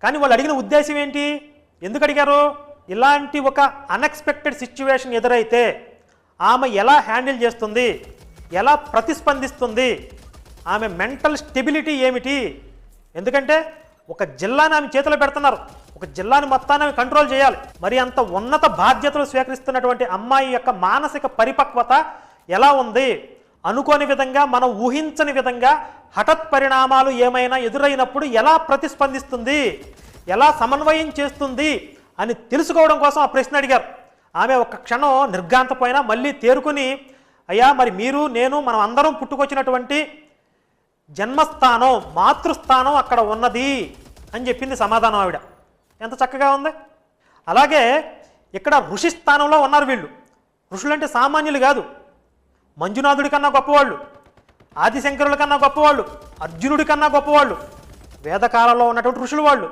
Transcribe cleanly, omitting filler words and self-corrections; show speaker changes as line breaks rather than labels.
కానీ వాళ్ళు అడిగిన ఉద్దేశం ఏంటి, ఎందుకు అడిగారు? ఇలాంటి ఒక అన్ఎక్స్పెక్టెడ్ సిచ్యువేషన్ ఎదురైతే ఆమె ఎలా హ్యాండిల్ చేస్తుంది, ఎలా ప్రతిస్పందిస్తుంది, ఆమె మెంటల్ స్టెబిలిటీ ఏమిటి? ఎందుకంటే ఒక జిల్లాని ఆమె చేతిలో పెడుతున్నారు, ఒక జిల్లాని మొత్తాన్ని కంట్రోల్ చేయాలి. మరి అంత ఉన్నత బాధ్యతలు స్వీకరిస్తున్నటువంటి అమ్మాయి యొక్క మానసిక పరిపక్వత ఎలా ఉంది? అనుకోని విధంగా, మనం ఊహించని విధంగా హఠత్ పరిణామాలు ఏమైనా ఎదురైనప్పుడు ఎలా ప్రతిస్పందిస్తుంది, ఎలా సమన్వయం చేస్తుంది అని తెలుసుకోవడం కోసం ఆ ప్రశ్న అడిగారు. ఆమె ఒక్క క్షణం నిర్ఘాంతపోయినా మళ్ళీ తేరుకుని, అయ్యా మరి మీరు నేను మనం అందరం పుట్టుకొచ్చినటువంటి జన్మస్థానం, మాతృస్థానం అక్కడ ఉన్నది అని చెప్పింది సమాధానం ఆవిడ. ఎంత చక్కగా ఉంది. అలాగే ఇక్కడ ఋషి స్థానంలో ఉన్నారు వీళ్ళు. ఋషులంటే సామాన్యులు కాదు, మంజునాథుడి కన్నా గొప్పవాళ్ళు, ఆదిశంకరుల కన్నా గొప్పవాళ్ళు, అర్జునుడి కన్నా గొప్పవాళ్ళు, వేదకాలంలో ఉన్నటువంటి ఋషులు వాళ్ళు.